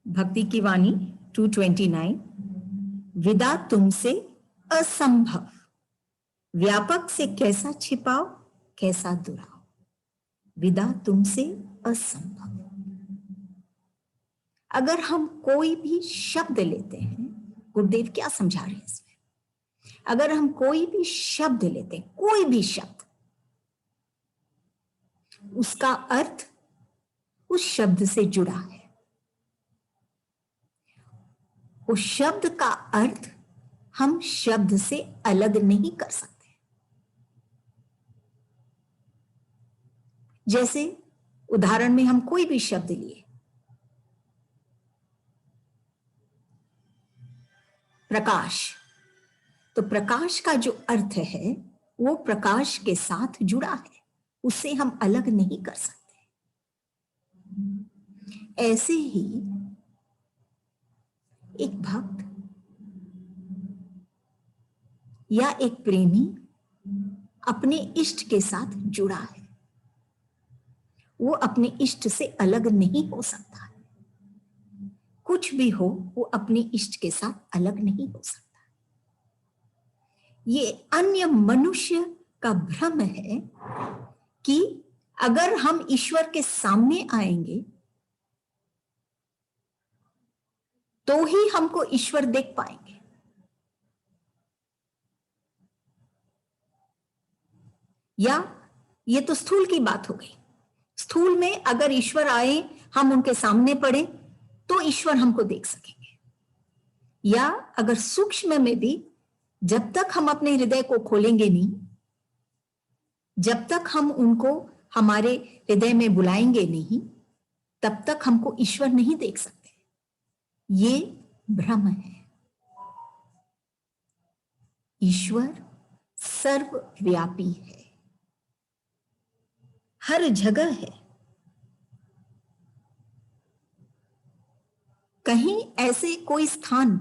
भक्ति की वाणी 229। विदा तुमसे असंभव, व्यापक से कैसा छिपाओ कैसा दुराओ। विदा तुमसे असंभव। अगर हम कोई भी शब्द लेते हैं, गुरुदेव क्या समझा रहे हैं इसमें? अगर हम कोई भी शब्द लेते हैं, कोई भी शब्द, उसका अर्थ उस शब्द से जुड़ा है। उस शब्द का अर्थ हम शब्द से अलग नहीं कर सकते। जैसे उदाहरण में हम कोई भी शब्द लिए, प्रकाश, तो प्रकाश का जो अर्थ है वो प्रकाश के साथ जुड़ा है, उससे हम अलग नहीं कर सकते। ऐसे ही एक भक्त या एक प्रेमी अपने इष्ट के साथ जुड़ा है, वो अपने इष्ट से अलग नहीं हो सकता है। कुछ भी हो, वो अपने इष्ट के साथ अलग नहीं हो सकता। ये अन्य मनुष्य का भ्रम है कि अगर हम ईश्वर के सामने आएंगे तो ही हमको ईश्वर देख पाएंगे। या ये तो स्थूल की बात हो गई। स्थूल में अगर ईश्वर आए, हम उनके सामने पड़े तो ईश्वर हमको देख सकेंगे। या अगर सूक्ष्म में भी, जब तक हम अपने हृदय को खोलेंगे नहीं, जब तक हम उनको हमारे हृदय में बुलाएंगे नहीं, तब तक हमको ईश्वर नहीं देख सकते। ये भ्रम है। ईश्वर सर्वव्यापी है, हर जगह है। कहीं ऐसे कोई स्थान,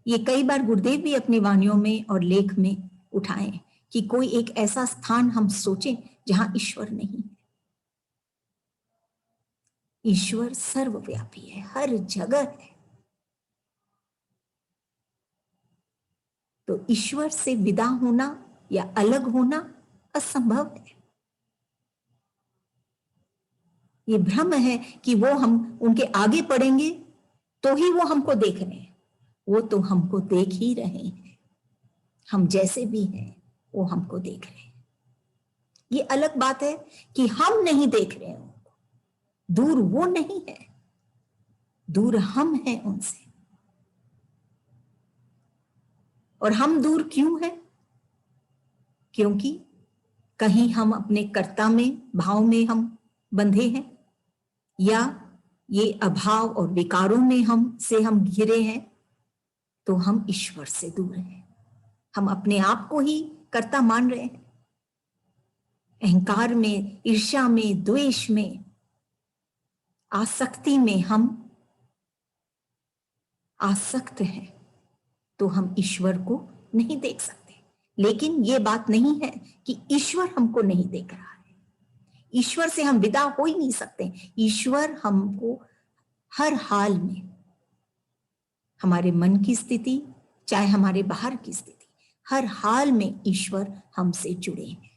ये कई बार गुरुदेव भी अपनी वाणियों में और लेख में उठाएं कि कोई एक ऐसा स्थान हम सोचें जहां ईश्वर नहीं है। ईश्वर सर्वव्यापी है, हर जगह है। तो ईश्वर से विदा होना या अलग होना असंभव है। ये भ्रम है कि वो हम उनके आगे पड़ेंगे तो ही वो हमको देख रहे हैं। वो तो हमको देख ही रहे हैं। हम जैसे भी हैं वो हमको देख रहे हैं। ये अलग बात है कि हम नहीं देख रहे हैं उनको। दूर वो नहीं है, दूर हम हैं उनसे। और हम दूर क्यों हैं? क्योंकि कहीं हम अपने कर्ता में, भाव में हम बंधे हैं, या ये अभाव और विकारों में हम घिरे हैं, तो हम ईश्वर से दूर हैं। हम अपने आप को ही कर्ता मान रहे हैं। अहंकार में, ईर्ष्या में, द्वेष में, आसक्ति में हम आसक्त हैं, तो हम ईश्वर को नहीं देख सकते। लेकिन ये बात नहीं है कि ईश्वर हमको नहीं देख रहा है। ईश्वर से हम विदा हो ही नहीं सकते। ईश्वर हमको हर हाल में, हमारे मन की स्थिति चाहे हमारे बाहर की स्थिति, हर हाल में ईश्वर हमसे जुड़े हैं।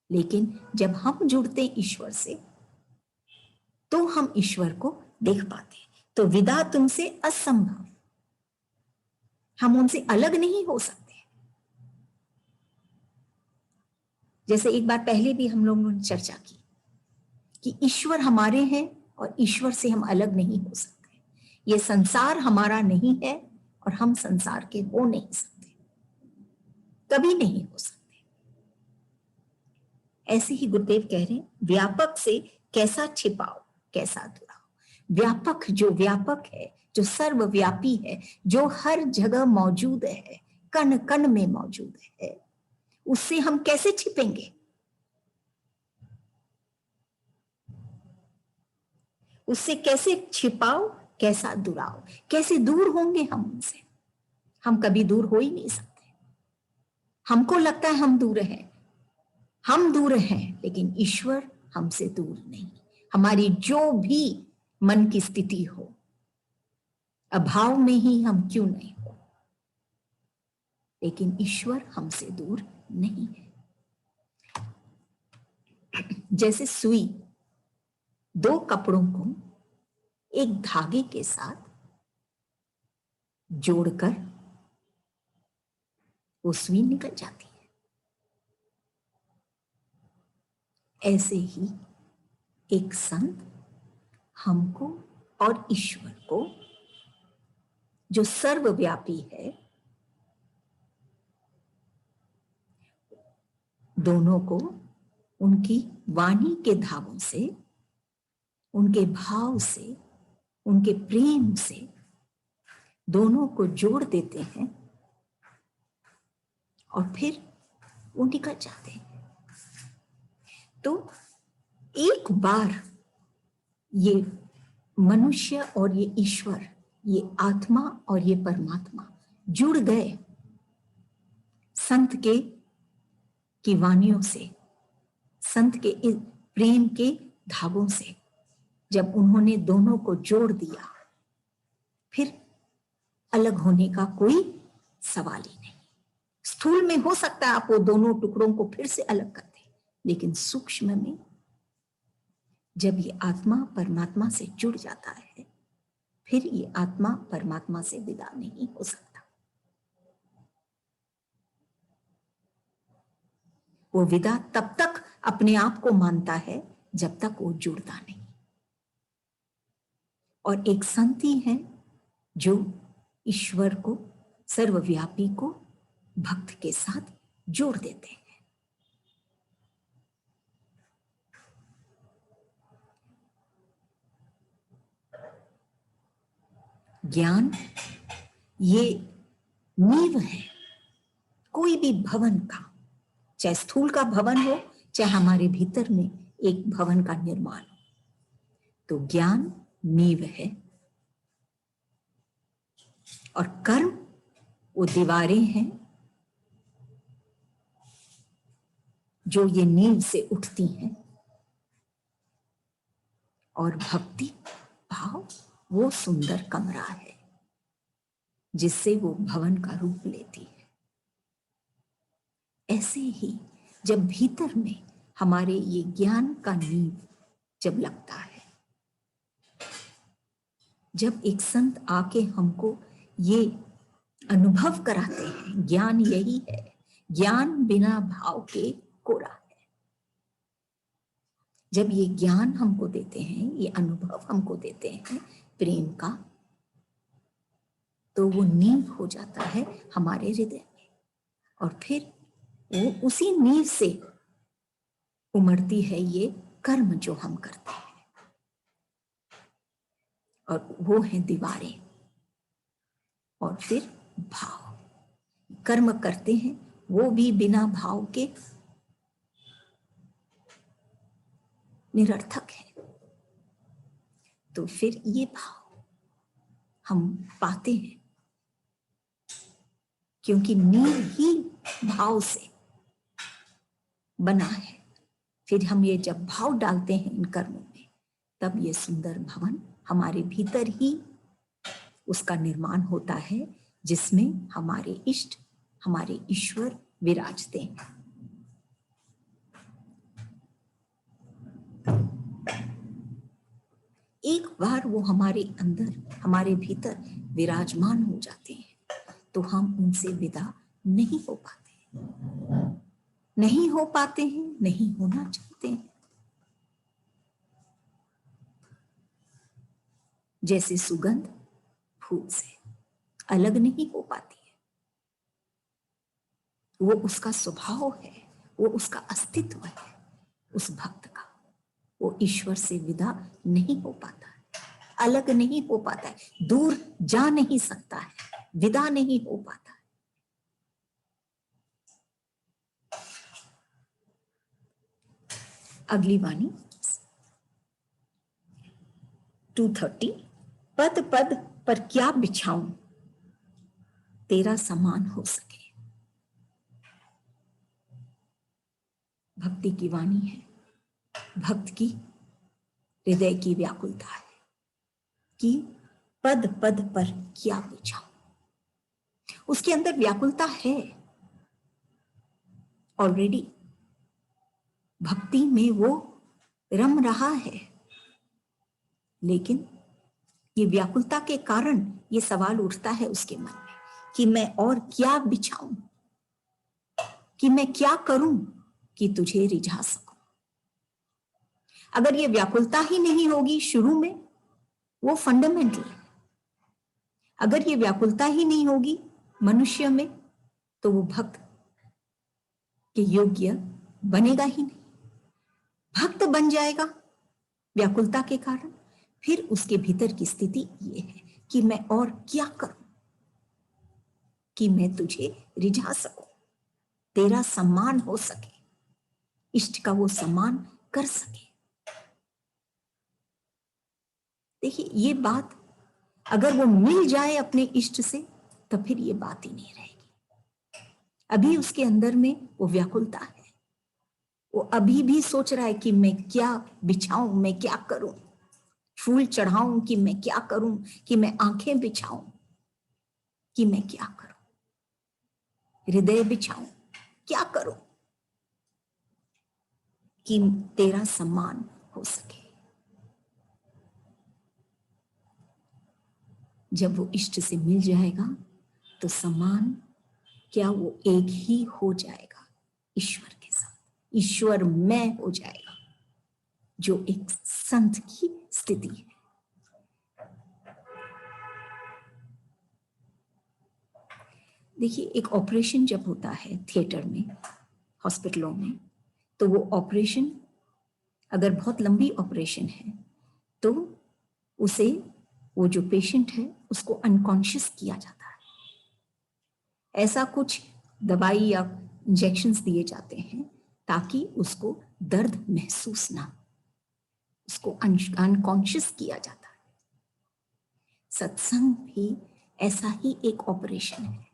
लेकिन जब हम जुड़ते ईश्वर से तो हम ईश्वर को देख पाते हैं। तो विदा तुमसे असंभव, हम उनसे अलग नहीं हो सकते। जैसे एक बार पहले भी हम लोगों ने चर्चा की कि ईश्वर हमारे हैं और ईश्वर से हम अलग नहीं हो सकते। ये संसार हमारा नहीं है और हम संसार के हो नहीं सकते, कभी नहीं हो सकते। ऐसे ही गुरुदेव कह रहे हैं, व्यापक से कैसा छिपाओ कैसा दुराओ। व्यापक, जो व्यापक है, जो सर्वव्यापी है, जो हर जगह मौजूद है, कण कण में मौजूद है, उससे हम कैसे छिपेंगे? उससे कैसे छिपाओ कैसा दुराओ। कैसे दूर होंगे हम उनसे? हम कभी दूर हो ही नहीं सकते। हमको लगता है हम दूर हैं, हम दूर हैं, लेकिन ईश्वर हमसे दूर नहीं। हमारी जो भी मन की स्थिति हो, अभाव में ही हम क्यों नहीं हो, लेकिन ईश्वर हमसे दूर नहीं है। जैसे सुई दो कपड़ों को एक धागे के साथ जोड़कर वो सुई निकल जाती है, ऐसे ही एक संत हमको और ईश्वर को, जो सर्वव्यापी है, दोनों को उनकी वाणी के धागों से, उनके भाव से, उनके प्रेम से दोनों को जोड़ देते हैं और फिर वो निकल जाते हैं। तो एक बार ये मनुष्य और ये ईश्वर, ये आत्मा और ये परमात्मा जुड़ गए संत के की वाणियों से, संत के इस प्रेम के धागों से, जब उन्होंने दोनों को जोड़ दिया, फिर अलग होने का कोई सवाल ही नहीं। स्थूल में हो सकता है आप वो दोनों टुकड़ों को फिर से अलग कर दें, लेकिन सूक्ष्म में जब ये आत्मा परमात्मा से जुड़ जाता है, फिर ये आत्मा परमात्मा से विदा नहीं हो सकता। वो विदा तब तक अपने आप को मानता है जब तक वो जुड़ता नहीं। और एक संत ही है जो ईश्वर को, सर्वव्यापी को भक्त के साथ जोड़ देते हैं। ज्ञान ये नींव है कोई भी भवन का, चाहे स्थूल का भवन हो, चाहे हमारे भीतर में एक भवन का निर्माण हो, तो ज्ञान नींव है और कर्म वो दीवारें हैं जो ये नींव से उठती हैं, और भक्ति भाव वो सुंदर कमरा है जिससे वो भवन का रूप लेती है। ऐसे ही जब भीतर में हमारे ये ज्ञान का नींव जब लगता है, जब एक संत आके हमको ये अनुभव कराते हैं, ज्ञान यही है, ज्ञान बिना भाव के कोरा है। जब ये ज्ञान हमको देते हैं, ये अनुभव हमको देते हैं प्रेम का, तो वो नींव हो जाता है हमारे हृदय में, और फिर वो उसी नींव से उमड़ती है ये कर्म जो हम करते हैं, और वो है दीवारें। और फिर भाव, कर्म करते हैं वो भी बिना भाव के निरर्थक है। तो फिर ये भाव हम पाते हैं, क्योंकि नींव ही भाव से बना है। फिर हम ये जब भाव डालते हैं इन कर्मों में, तब ये सुंदर भवन हमारे भीतर ही उसका निर्माण होता है, जिसमें हमारे इष्ट, हमारे ईश्वर विराजते हैं। एक बार वो हमारे अंदर, हमारे भीतर विराजमान हो जाते हैं, तो हम उनसे विदा नहीं हो पाते, नहीं हो पाते हैं, नहीं होना चाहते हैं। जैसे सुगंध फूल से अलग नहीं हो पाती है, वो उसका स्वभाव है, वो उसका अस्तित्व है उस भक्त का। वो ईश्वर से विदा नहीं हो पाता है, अलग नहीं हो पाता है, दूर जा नहीं सकता है, विदा नहीं हो पाता है। अगली वाणी 230। पद पद पर क्या बिछाऊं तेरा समान हो सके। भक्ति की वाणी है, भक्त की हृदय की व्याकुलता है। कि पद पद पर क्या बिछाऊं। उसके अंदर व्याकुलता है ऑलरेडी, भक्ति में वो रम रहा है, लेकिन ये व्याकुलता के कारण ये सवाल उठता है उसके मन में कि मैं और क्या बिछाऊं, कि मैं क्या करूं कि तुझे रिझा सकूं। अगर ये व्याकुलता ही नहीं होगी शुरू में, वो फंडामेंटल, अगर ये व्याकुलता ही नहीं होगी मनुष्य में, तो वो भक्त के योग्य बनेगा ही नहीं। भक्त बन जाएगा व्याकुलता के कारण, फिर उसके भीतर की स्थिति ये है कि मैं और क्या करूं कि मैं तुझे रिझा सकूं, तेरा सम्मान हो सके, इष्ट का वो सम्मान कर सके। देखिए, ये बात अगर वो मिल जाए अपने इष्ट से, तो फिर ये बात ही नहीं रहेगी। अभी उसके अंदर में वो व्याकुलता है, वो अभी भी सोच रहा है कि मैं क्या बिछाऊं, मैं क्या करूं, फूल चढ़ाऊं कि मैं क्या करूं, कि मैं आंखें बिछाऊं, कि मैं क्या करूं, हृदय बिछाऊं, क्या करूं कि तेरा सम्मान हो सके। जब वो इष्ट से मिल जाएगा तो सम्मान क्या, वो एक ही हो जाएगा ईश्वर के साथ, ईश्वर में हो जाएगा, जो एक संत की स्थिति है। देखिए, एक ऑपरेशन जब होता है थिएटर में, हॉस्पिटलों में, तो वो ऑपरेशन अगर बहुत लंबी ऑपरेशन है तो उसे, वो जो पेशेंट है उसको अनकॉन्शियस किया जाता है। ऐसा कुछ दवाई या इंजेक्शंस दिए जाते हैं ताकि उसको दर्द महसूस ना, उसको अनकॉन्शियस किया जाता है। सत्संग भी ऐसा ही एक ऑपरेशन है,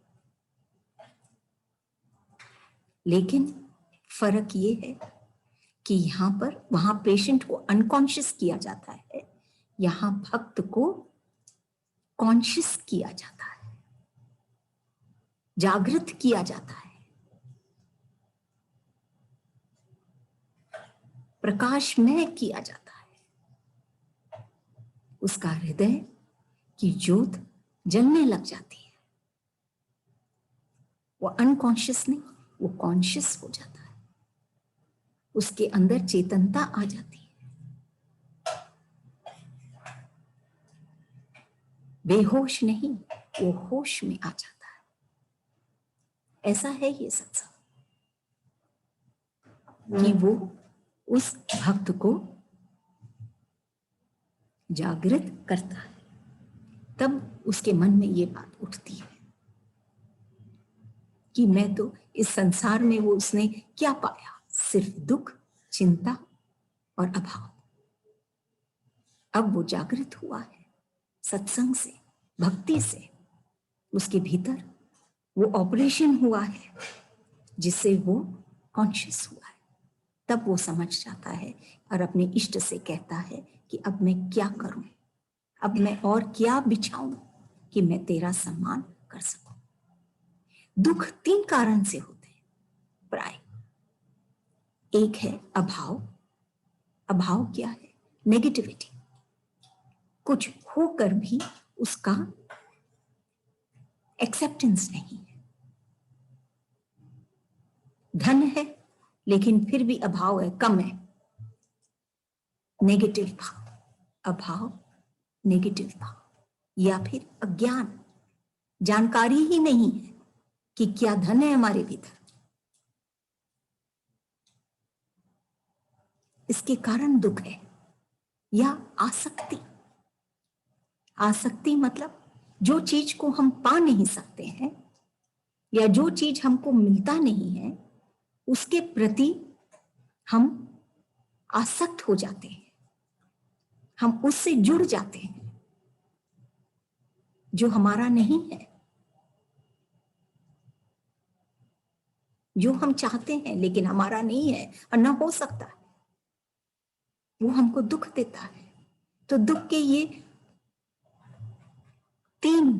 लेकिन फर्क ये है कि यहां पर, वहां पेशेंट को अनकॉन्शियस किया जाता है, यहां भक्त को कॉन्शियस किया जाता है, जागृत किया जाता है, प्रकाशमय किया जाता है। उसका हृदय की ज्योत जलने लग जाती है। वो अनकॉन्शियस नहीं, वो कॉन्शियस हो जाता है, उसके अंदर चेतनता आ जाती है, बेहोश नहीं, वो होश में आ जाता है। ऐसा है ये सत्संग कि वो उस भक्त को जागृत करता है। तब उसके मन में ये बात उठती है कि मैं तो इस संसार में, वो उसने क्या पाया, सिर्फ दुख, चिंता और अभाव। अब वो जागृत हुआ है सत्संग से, भक्ति से, उसके भीतर वो ऑपरेशन हुआ है जिससे वो कॉन्शियस हुआ है। तब वो समझ जाता है और अपने इष्ट से कहता है कि अब मैं क्या करूं, अब मैं और क्या बिछाऊं कि मैं तेरा सम्मान कर सकूं। दुख 3 कारण से होते हैं प्राय। एक है अभाव। अभाव क्या है? नेगेटिविटी, कुछ होकर भी उसका एक्सेप्टेंस नहीं है। धन है लेकिन फिर भी अभाव है, कम है, नेगेटिव भाव, अभाव, नेगेटिव भाव। या फिर अज्ञान, जानकारी ही नहीं है कि क्या धन है हमारे भीतर, इसके कारण दुख है। या आसक्ति। आसक्ति मतलब जो चीज को हम पा नहीं सकते हैं या जो चीज हमको मिलता नहीं है, उसके प्रति हम आसक्त हो जाते हैं, हम उससे जुड़ जाते हैं जो हमारा नहीं है, जो हम चाहते हैं लेकिन हमारा नहीं है और ना हो सकता है, वो हमको दुख देता है। तो दुख के ये 3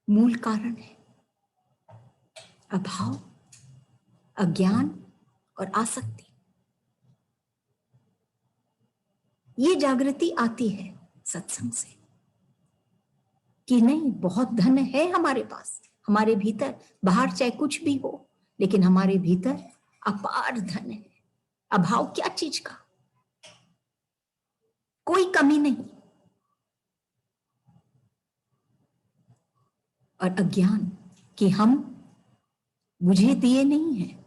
मूल कारण है, अभाव, अज्ञान और आसक्ति। ये जागृति आती है सत्संग से कि नहीं, बहुत धन है हमारे पास, हमारे भीतर, बाहर चाहे कुछ भी हो, लेकिन हमारे भीतर अपार धन है। अभाव क्या चीज का? कोई कमी नहीं। और अज्ञान कि हम बुझे दिए नहीं हैं,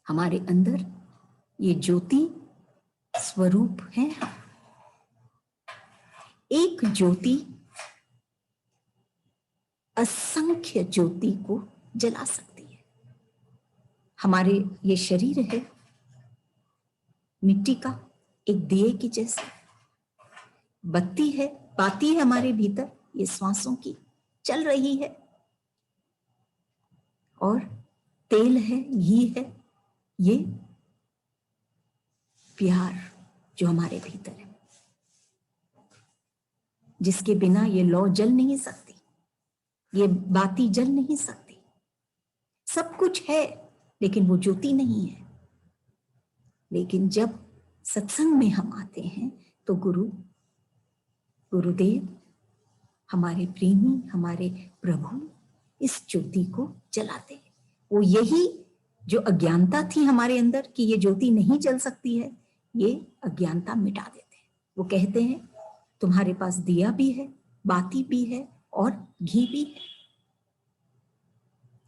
हमारे अंदर ये ज्योति स्वरूप है। एक ज्योति असंख्य ज्योति को जला सकती है। हमारे ये शरीर है मिट्टी का, एक दिए की जैसे, बत्ती है, बाती है हमारे भीतर, ये श्वासों की चल रही है, और तेल है, घी है, ये प्यार जो हमारे भीतर है, जिसके बिना ये लौ जल नहीं सकती, ये बाती जल नहीं सकती। सब कुछ है लेकिन वो ज्योति नहीं है। लेकिन जब सत्संग में हम आते हैं तो गुरुदेव, हमारे प्रेमी, हमारे प्रभु इस ज्योति को जलाते हैं। वो यही जो अज्ञानता थी हमारे अंदर कि ये ज्योति नहीं जल सकती है, ये अज्ञानता मिटा देते हैं। वो कहते हैं तुम्हारे पास दिया भी है, बाती भी है और घी भी है,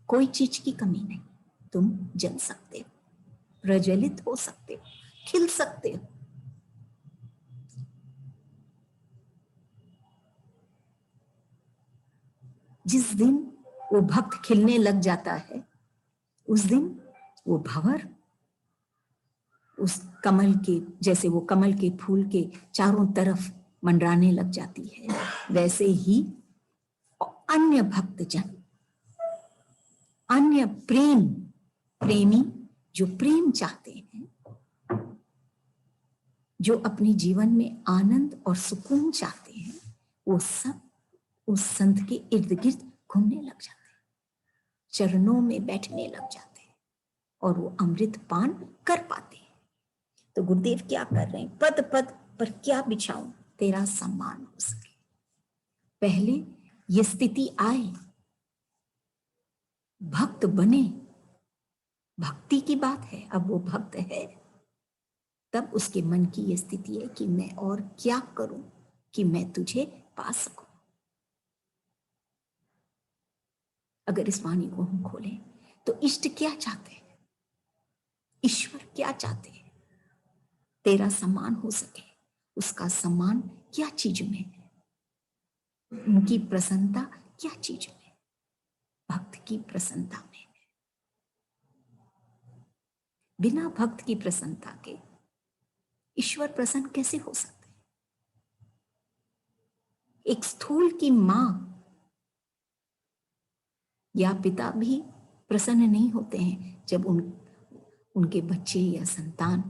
कोई चीज की कमी नहीं, तुम जल सकते हो, प्रज्वलित हो सकते हो, खिल सकते हो। जिस दिन वो भक्त खिलने लग जाता है, उस दिन वो भंवर उस कमल के जैसे, वो कमल के फूल के चारों तरफ मंडराने लग जाती है, वैसे ही अन्य भक्तजन, अन्य प्रेमी जो प्रेम चाहते हैं, जो अपने जीवन में आनंद और सुकून चाहते हैं, वो सब उस संत के इर्द गिर्द घूमने लग जाते हैं, चरणों में बैठने लग जाते हैं और वो अमृत पान कर पाते हैं। तो गुरुदेव क्या कर रहे हैं? पद पद पर क्या बिछाऊं तेरा सम्मान हो सके। पहले ये स्थिति आए, भक्त बने, भक्ति की बात है, अब वो भक्त है, तब उसके मन की ये स्थिति है कि मैं और क्या करूं कि मैं तुझे पा सकूं। अगर इस वाणी को हम खोलें तो इष्ट क्या चाहते हैं, ईश्वर क्या चाहते हैं? तेरा सम्मान हो सके। उसका सम्मान क्या चीज में है? उनकी प्रसन्नता क्या चीज में? भक्त की प्रसन्नता में। बिना भक्त की प्रसन्नता के ईश्वर प्रसन्न कैसे हो सकते? एक स्थूल की मां या पिता भी प्रसन्न नहीं होते हैं जब उनके बच्चे या संतान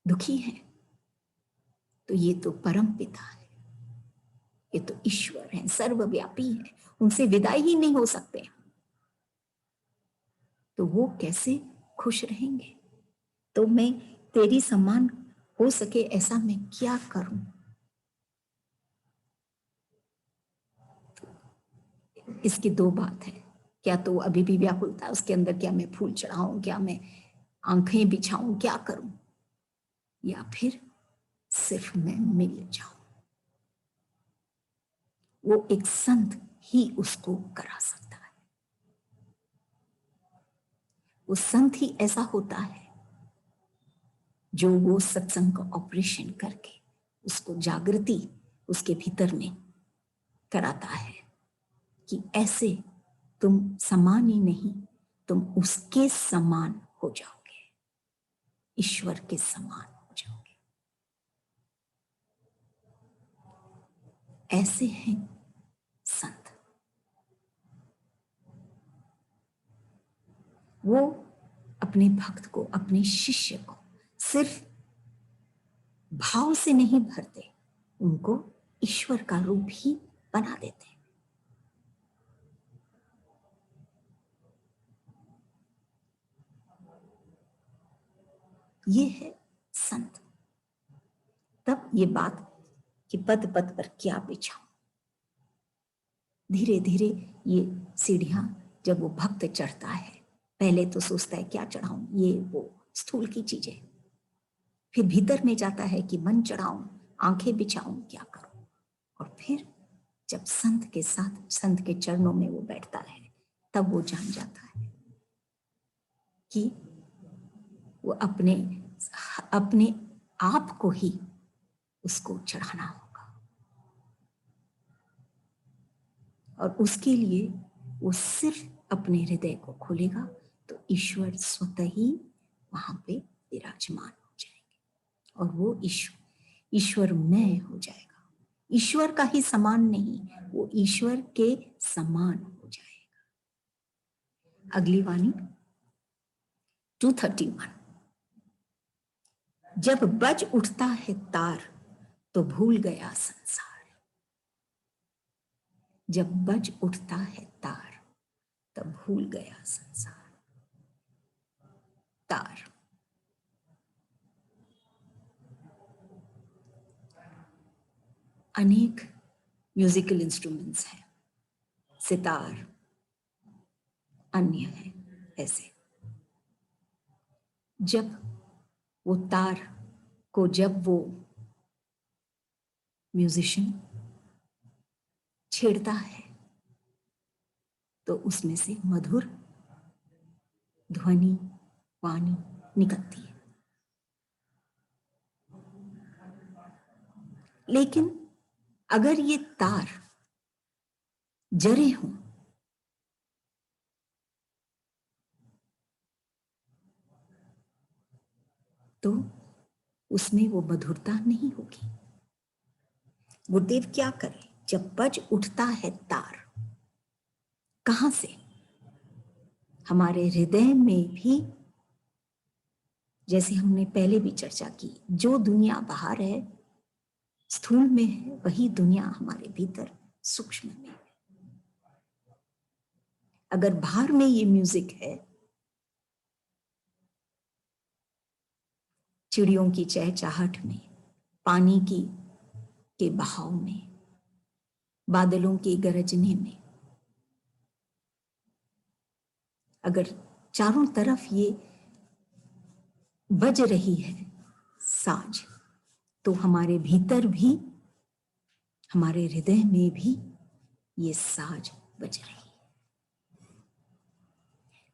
दुखी हैं। तो ये तो परम पिता है, ये तो ईश्वर है, सर्वव्यापी है, उनसे विदाई ही नहीं हो सकते, तो वो कैसे खुश रहेंगे? तो मैं तेरी सम्मान हो सके ऐसा मैं क्या करूं? इसकी 2 बात है, क्या तो अभी भी व्याकुलता है उसके अंदर, क्या मैं फूल चढ़ाऊं, क्या मैं आंखें बिछाऊं, क्या करूं, या फिर सिर्फ मैं मिल जाऊं। वो एक संत ही उसको करा सकता है। वो संत ही ऐसा होता है जो वो सत्संग का ऑपरेशन करके उसको जागृति उसके भीतर में कराता है कि ऐसे तुम समान ही नहीं, तुम उसके समान हो जाओगे, ईश्वर के समान हो जाओगे। ऐसे हैं संत। वो अपने भक्त को, अपने शिष्य को सिर्फ भाव से नहीं भरते, उनको ईश्वर का रूप ही बना देते हैं। ये है संत। तब ये बात कि पद पद पर क्या बिछाऊं। धीरे धीरे ये सीढ़ियां जब वो भक्त चढ़ता है, पहले तो सोचता है क्या चढ़ाऊं, ये वो स्थूल की चीजें। फिर भीतर में जाता है कि मन चढ़ाऊं, आंखें बिछाऊं, क्या करूं। और फिर जब संत के साथ, संत के चरणों में वो बैठता है, तब वो जान जाता है कि वो अपने अपने आप को ही उसको चढ़ाना होगा। और उसके लिए वो सिर्फ अपने हृदय को खोलेगा तो ईश्वर स्वतः ही वहां पे विराजमान हो जाएंगे और वो ईश्वरमय हो जाएगा। ईश्वर का ही समान नहीं, वो ईश्वर के समान हो जाएगा। अगली वाणी 231। जब बज उठता है तार तो भूल गया संसार। जब बज उठता है तार तब भूल गया संसार। तार, अनेक म्यूजिकल इंस्ट्रूमेंट्स हैं, सितार अन्य है। ऐसे जब वो तार को, जब वो म्यूजिशियन छेड़ता है तो उसमें से मधुर ध्वनि, वाणी निकलती है। लेकिन अगर ये तार जरे हों तो उसमें वो मधुरता नहीं होगी। गुरुदेव क्या करे? जब बज उठता है तार, कहां से? हमारे हृदय में भी, जैसे हमने पहले भी चर्चा की, जो दुनिया बाहर है, स्थूल में है, वही दुनिया हमारे भीतर सूक्ष्म में है। अगर बाहर में ये म्यूजिक है, चिड़ियों की चहचहाहट में, पानी की के बहाव में, बादलों के गरजने में, अगर चारों तरफ ये बज रही है साज, तो हमारे भीतर भी, हमारे हृदय में भी ये साज बज रही है।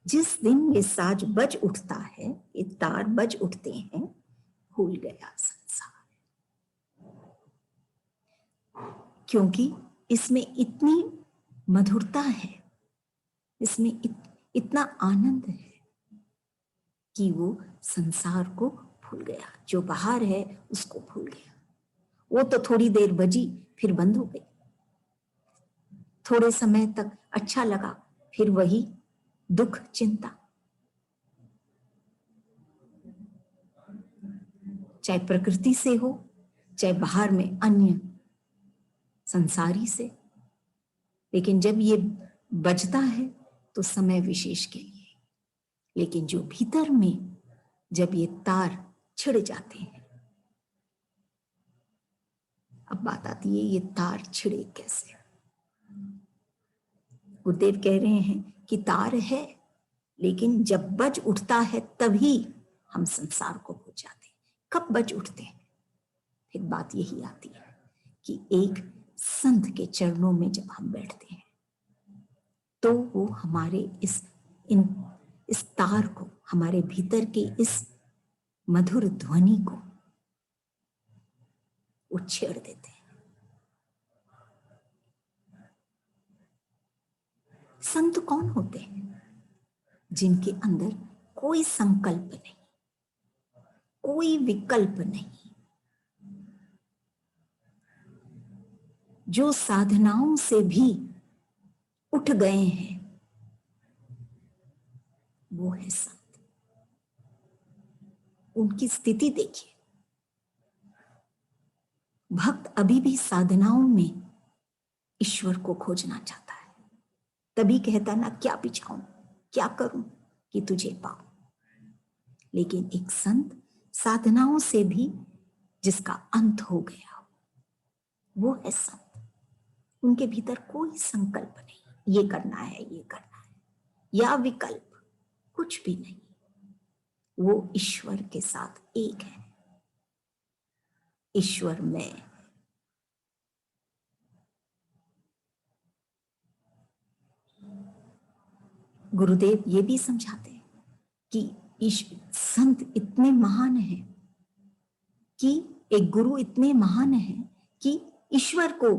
जिस दिन ये साज बज उठता है, ये तार बज उठते हैं, भूल गया संसार। क्योंकि इसमें इतनी मधुरता है, इसमें इतना आनंद है कि वो संसार को भूल गया। जो बाहर है उसको भूल गया। वो तो थोड़ी देर बजी, फिर बंद हो गई। थोड़े समय तक अच्छा लगा, फिर वही दुख, चिंता। चाहे प्रकृति से हो, चाहे बाहर में अन्य संसारी से। लेकिन जब ये बजता है तो समय विशेष के लिए। लेकिन जो भीतर में जब ये तार छिड़ जाते हैं, अब बात आती है ये तार छिड़े कैसे। गुरुदेव कह रहे हैं कि तार है, लेकिन जब बज उठता है तभी हम संसार को भूल जाते हैं। कब बज उठते हैं? फिर बात यही आती है कि एक संत के चरणों में जब हम बैठते हैं तो वो हमारे इस तार को, हमारे भीतर के इस मधुर ध्वनि को वो छेड़ देते हैं। संत कौन होते हैं? जिनके अंदर कोई संकल्प नहीं, कोई विकल्प नहीं, जो साधनाओं से भी उठ गए हैं, वो है संत। उनकी स्थिति देखिए, भक्त अभी भी साधनाओं में ईश्वर को खोजना चाहता है, तभी कहता ना क्या बिछाऊं, क्या करूं कि तुझे पाऊं। लेकिन एक संत साधनाओं से भी जिसका अंत हो गया, वो है संत। उनके भीतर कोई संकल्प नहीं, ये करना है, ये करना है, या विकल्प कुछ भी नहीं। वो ईश्वर के साथ एक है। ईश्वर में गुरुदेव ये भी समझाते हैं कि संत इतने महान हैं कि एक गुरु इतने महान हैं कि ईश्वर को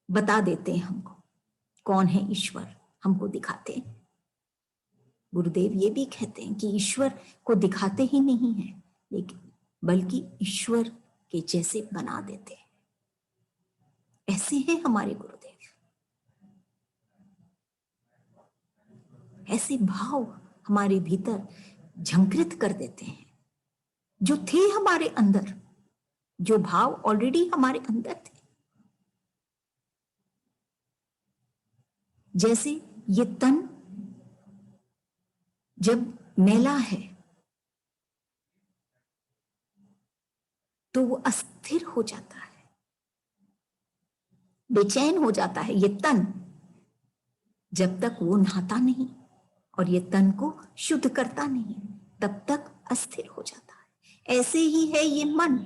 बता देते हैं हमको, कौन है ईश्वर हमको दिखाते हैं। गुरुदेव ये भी कहते हैं कि ईश्वर को दिखाते ही नहीं है, लेकिन बल्कि ईश्वर के जैसे बना देते हैं। ऐसे हैं हमारे गुरुदेव, ऐसे भाव हमारे भीतर झंकृत कर देते हैं, जो थे हमारे अंदर, जो भाव ऑलरेडी हमारे अंदर थे। जैसे ये तन जब मैला है तो वो अस्थिर हो जाता है, बेचैन हो जाता है। ये तन जब तक वो नहाता नहीं और ये तन को शुद्ध करता नहीं, तब तक अस्थिर हो जाता है। ऐसे ही है ये मन,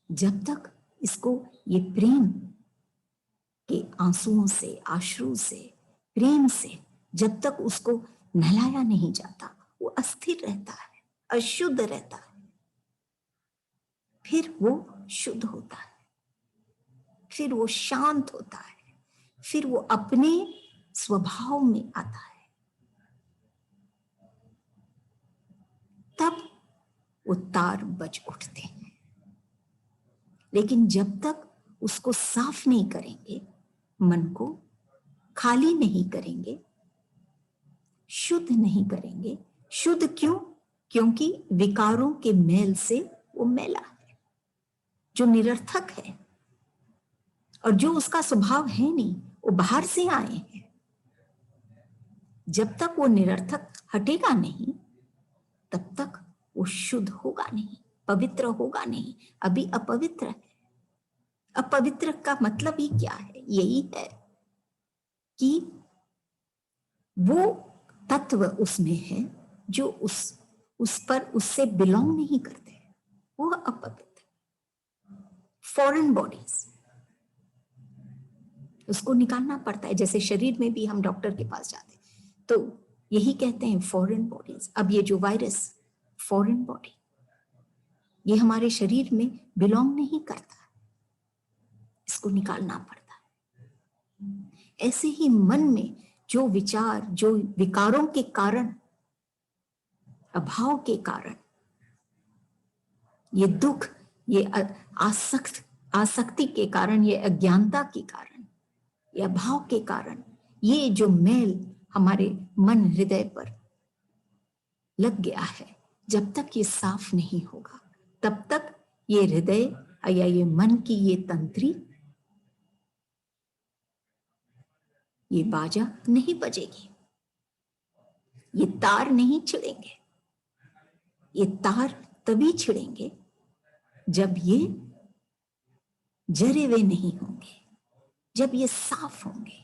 जब तक इसको ये प्रेम के आंसुओं से, आश्रु से, प्रेम से जब तक उसको नहलाया नहीं जाता, वो अस्थिर रहता है, अशुद्ध रहता है। फिर वो शुद्ध होता है, फिर वो शांत होता है, फिर वो अपने स्वभाव में आता है। तब वो तार बज उठते हैं। लेकिन जब तक उसको साफ नहीं करेंगे, मन को खाली नहीं करेंगे, शुद्ध नहीं करेंगे। शुद्ध क्यों? क्योंकि विकारों के मेल से वो मैला है, जो निरर्थक है और जो उसका स्वभाव है नहीं, वो बाहर से आए हैं। जब तक वो निरर्थक हटेगा नहीं, तब तक वो शुद्ध होगा नहीं, पवित्र होगा नहीं। अभी अपवित्र है। अपवित्र का मतलब ही क्या है? यही है कि वो तत्व उसमें है जो उस पर उससे बिलोंग नहीं करते, वो अपवित्र। फॉरेन बॉडीज, उसको निकालना पड़ता है। जैसे शरीर में भी हम डॉक्टर के पास जाते तो यही कहते हैं फॉरेन बॉडीज। अब ये जो वायरस, फॉरेन बॉडी, ये हमारे शरीर में बिलोंग नहीं करता, इसको निकालना पड़ता है। ऐसे ही मन में जो विचार, जो विकारों के कारण, अभाव के कारण, ये दुख, ये आसक्ति के कारण, ये अज्ञानता के कारण, ये अभाव के कारण, ये जो मैल हमारे मन हृदय पर लग गया है, जब तक ये साफ नहीं होगा, तब तक ये हृदय या ये मन की ये तंत्री, ये बाजा नहीं बजेगी, ये तार नहीं छिड़ेंगे। ये तार तभी छिड़ेंगे जब ये जरे हुए नहीं होंगे, जब ये साफ होंगे।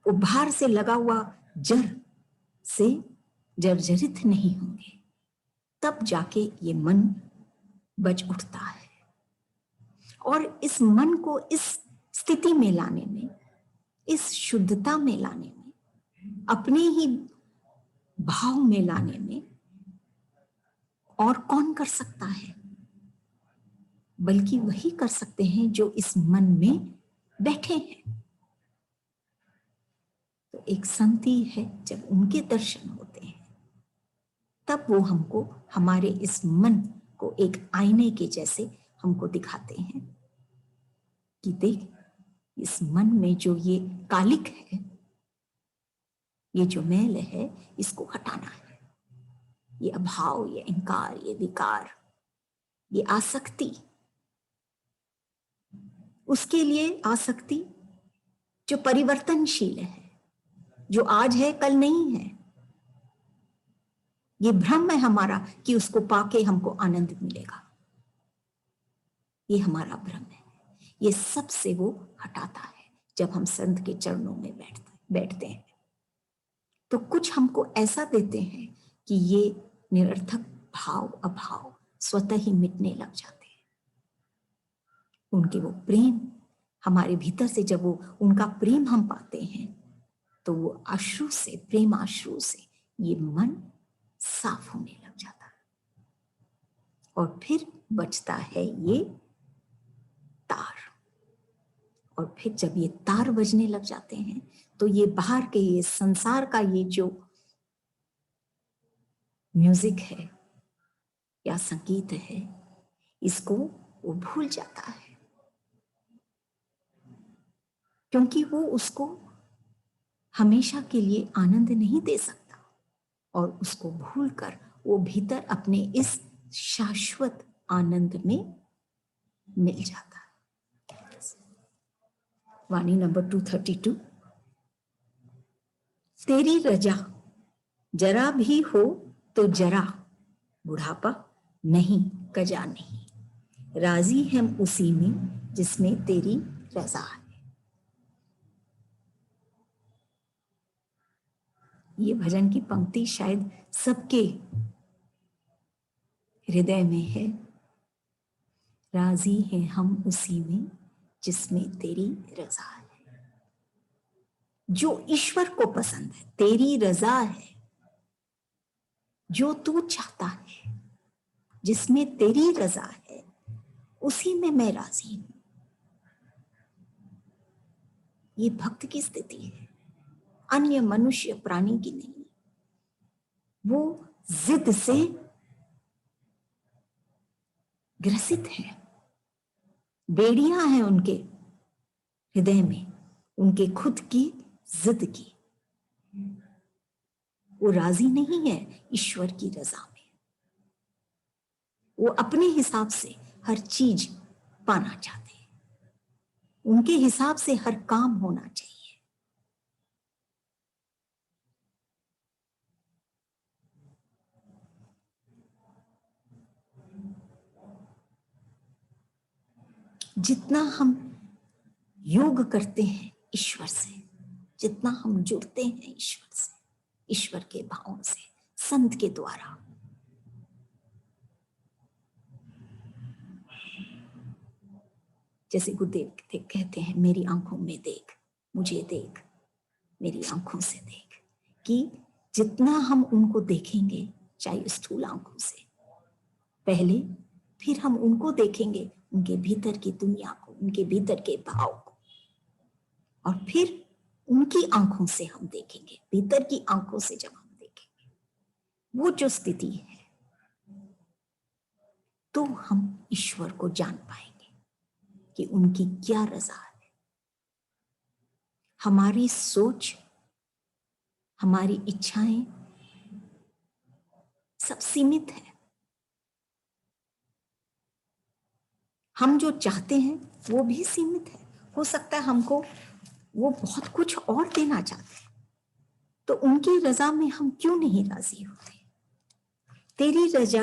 वो बाहर से लगा हुआ जर से जर्जरित नहीं होंगे, तब जाके ये मन बच उठता है। और इस मन को इस स्थिति में लाने में, इस शुद्धता में लाने में, अपने ही भाव में लाने में और कौन कर सकता है? बल्कि वही कर सकते हैं जो इस मन में बैठे हैं। तो एक संत ही है, जब उनके दर्शन होते हैं तब वो हमको, हमारे इस मन को एक आईने के जैसे हमको दिखाते हैं कि देख, इस मन में जो ये कालिक है, ये जो मैल है इसको हटाना है। ये अभाव, ये अहंकार, ये विकार, ये आसक्ति, उसके लिए आसक्ति जो परिवर्तनशील है, जो आज है कल नहीं है। ये भ्रम है हमारा कि उसको पाके हमको आनंद मिलेगा, ये हमारा भ्रम है। ये सब से वो हटाता है जब हम संत के चरणों में बैठते हैं। तो कुछ हमको ऐसा देते हैं कि ये निरर्थक भाव अभाव स्वतः ही मिटने लग जाते हैं। उनके वो प्रेम हमारे भीतर से, जब वो उनका प्रेम हम पाते हैं तो वो अश्रु से, प्रेम अश्रु से ये मन साफ होने लग जाता है। और फिर बचता है ये तार। और फिर जब ये तार बजने लग जाते हैं तो ये बाहर के, ये संसार का ये जो म्यूजिक है या संगीत है, इसको वो भूल जाता है, क्योंकि वो उसको हमेशा के लिए आनंद नहीं दे सकता। और उसको भूलकर वो भीतर अपने इस शाश्वत आनंद में मिल जाता है। वाणी नंबर 232। तेरी रजा जरा भी हो तो जरा बुढ़ापा नहीं, कजा नहीं, राजी हम उसी में जिसमें तेरी रजा है। ये भजन की पंक्ति शायद सबके हृदय में है। राजी हैं हम उसी में जिसमें तेरी रजा है। जो ईश्वर को पसंद है, तेरी रजा है, जो तू चाहता है, जिसमें तेरी रजा है, उसी में मैं राजी हूं। ये भक्त की स्थिति है, अन्य मनुष्य प्राणी की नहीं। वो जिद से ग्रसित है, बेड़ियां हैं उनके हृदय में, उनके खुद की जिद की। वो राजी नहीं है ईश्वर की रजा में। वो अपने हिसाब से हर चीज पाना चाहते हैं, उनके हिसाब से हर काम होना चाहिए। जितना हम योग करते हैं ईश्वर से, जितना हम जुड़ते हैं ईश्वर से, ईश्वर के भावों से, संत के द्वारा, जैसे गुरुदेव कहते हैं, मेरी आंखों में देख, मुझे देख, मेरी आंखों से देख, कि जितना हम उनको देखेंगे, चाहे स्थूल आंखों से पहले, फिर हम उनको देखेंगे उनके भीतर की दुनिया को, उनके भीतर के भाव को, और फिर उनकी आंखों से हम देखेंगे, भीतर की आंखों से जब हम देखेंगे वो जो स्थिति है, तो हम ईश्वर को जान पाएंगे कि उनकी क्या रजा है। हमारी सोच, हमारी इच्छाएं सब सीमित है। हम जो चाहते हैं वो भी सीमित है। हो सकता है हमको वो बहुत कुछ और देना चाहते हैं, तो उनकी रजा में हम क्यों नहीं राजी होते। तेरी रजा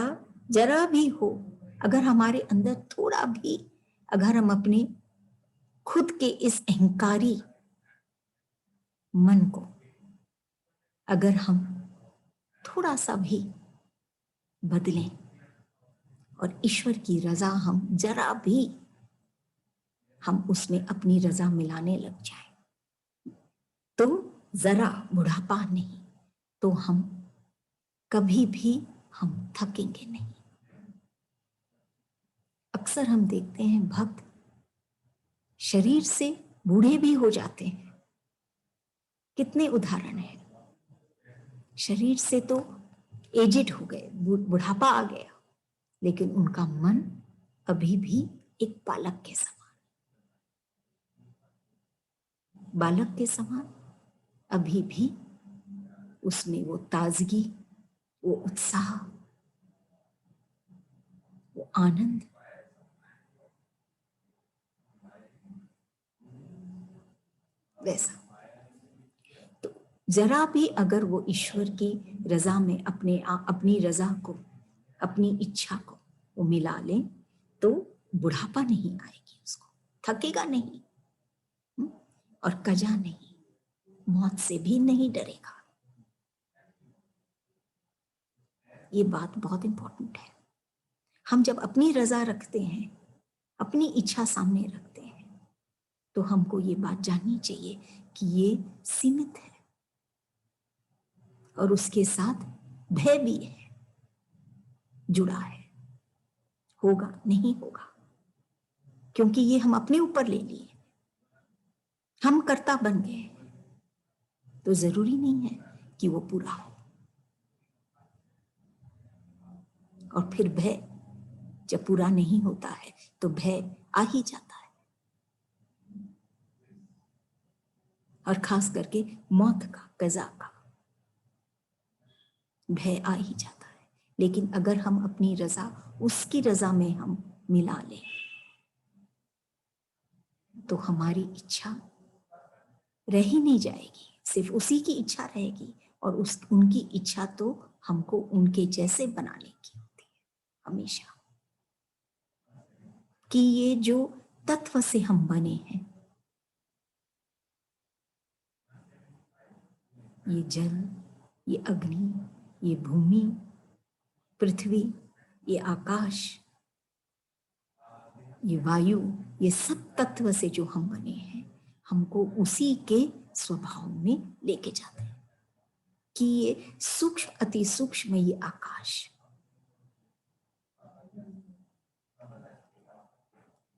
जरा भी हो, अगर हमारे अंदर थोड़ा भी, अगर हम अपने खुद के इस अहंकारी मन को अगर हम थोड़ा सा भी बदलें और ईश्वर की रजा हम जरा भी, हम उसमें अपनी रजा मिलाने लग जाएं, तो जरा बुढ़ापा नहीं, तो हम कभी भी हम थकेंगे नहीं। अक्सर हम देखते हैं भक्त शरीर से बूढ़े भी हो जाते हैं। कितने उदाहरण हैं, शरीर से तो एजेड हो गए, बुढ़ापा आ गया, लेकिन उनका मन अभी भी एक बालक के समान, बालक के समान अभी भी उसमें वो ताजगी, वो उत्साह, वो आनंद, वैसा। तो जरा भी अगर वो ईश्वर की रजा में अपनी रजा को, अपनी इच्छा को वो मिला ले, तो बुढ़ापा नहीं आएगी उसको, थकेगा नहीं और कजा नहीं, मौत से भी नहीं डरेगा। ये बात बहुत इंपॉर्टेंट है। हम जब अपनी रजा रखते हैं, अपनी इच्छा सामने रखते हैं, तो हमको ये बात जाननी चाहिए कि ये सीमित है और उसके साथ भय भी है, जुड़ा है। होगा नहीं होगा, क्योंकि ये हम अपने ऊपर ले लिए, हम कर्ता बन गए, तो जरूरी नहीं है कि वो पूरा हो। और फिर भय जब पूरा नहीं होता है तो भय आ ही जाता है, और खास करके मौत का, कज़ा का भय आ ही जाता है। लेकिन अगर हम अपनी रजा उसकी रजा में हम मिला लें, तो हमारी इच्छा रह ही नहीं जाएगी, सिर्फ उसी की इच्छा रहेगी। और उनकी इच्छा तो हमको उनके जैसे बनाने की होती है हमेशा, कि ये जो तत्व से हम बने हैं, ये जल, ये अग्नि, ये भूमि, पृथ्वी, ये आकाश, ये वायु, ये सब तत्व से जो हम बने हैं, हमको उसी के स्वभाव में लेके जाते हैं कि ये सूक्ष्म, अति सूक्ष्म ये आकाश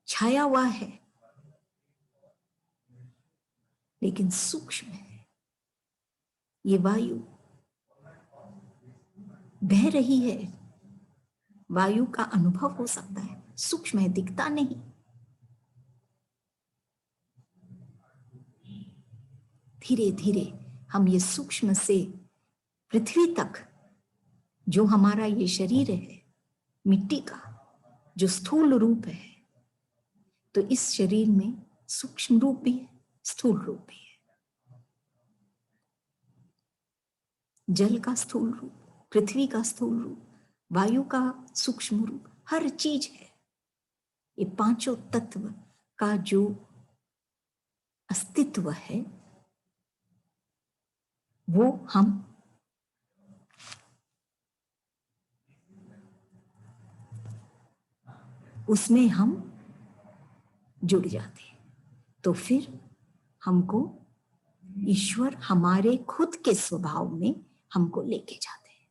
छाया हुआ है लेकिन सूक्ष्म है। ये वायु बह रही है, वायु का अनुभव हो सकता है, सूक्ष्म है, दिखता नहीं। धीरे धीरे हम ये सूक्ष्म से पृथ्वी तक, जो हमारा ये शरीर है मिट्टी का, जो स्थूल रूप है, तो इस शरीर में सूक्ष्म रूप भी है, स्थूल रूप भी है। जल का स्थूल रूप, पृथ्वी का स्थूल रूप, वायु का सूक्ष्म रूप, हर चीज है। ये पांचों तत्व का जो अस्तित्व है, वो हम उसमें हम जुड़ जाते हैं। तो फिर हमको ईश्वर हमारे खुद के स्वभाव में हमको लेके जाते हैं।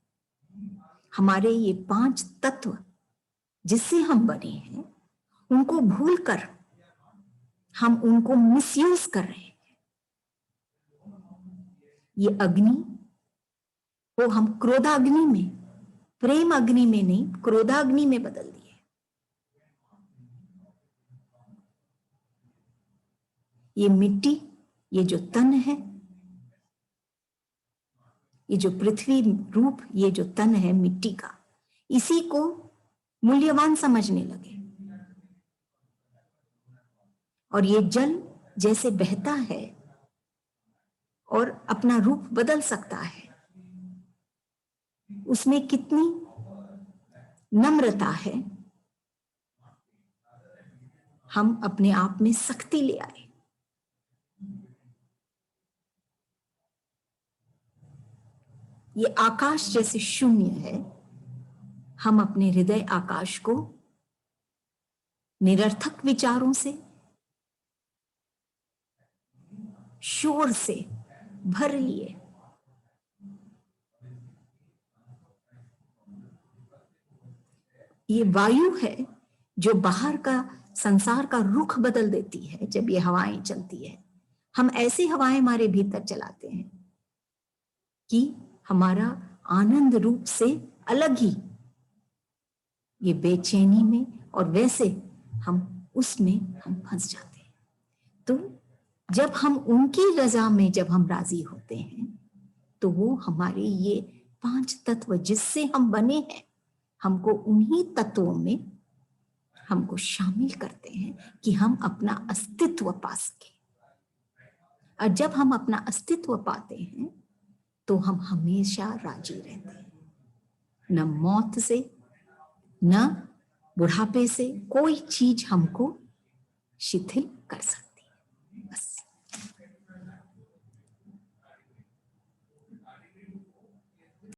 हमारे ये पांच तत्व जिससे हम बने हैं, उनको भूलकर हम उनको मिसयूज कर रहे हैं। ये अग्नि को हम क्रोधाग्नि में, प्रेम अग्नि में नहीं, क्रोधाग्नि में बदल दिए। ये मिट्टी, ये जो तन है, ये जो पृथ्वी रूप, ये जो तन है मिट्टी का, इसी को मूल्यवान समझने लगे। और ये जल जैसे बहता है और अपना रूप बदल सकता है, उसमें कितनी नम्रता है, हम अपने आप में सख्ती ले आए। ये आकाश जैसे शून्य है, हम अपने हृदय आकाश को निरर्थक विचारों से, शोर से भर लिए। ये वायु है जो बाहर का संसार का रुख बदल देती है। जब ये हवाएं चलती है, हम ऐसी हवाएं हमारे भीतर चलाते हैं कि हमारा आनंद रूप से अलग ही ये बेचैनी में, और वैसे हम उसमें हम फंस जाते हैं। तो जब हम उनकी रजा में जब हम राजी होते हैं, तो वो हमारे ये 5 तत्व जिससे हम बने हैं, हमको उन्हीं तत्वों में हमको शामिल करते हैं कि हम अपना अस्तित्व पा सके। और जब हम अपना अस्तित्व पाते हैं तो हम हमेशा राजी रहते हैं। न मौत से, न बुढ़ापे से कोई चीज हमको शिथिल कर सकती है। बस।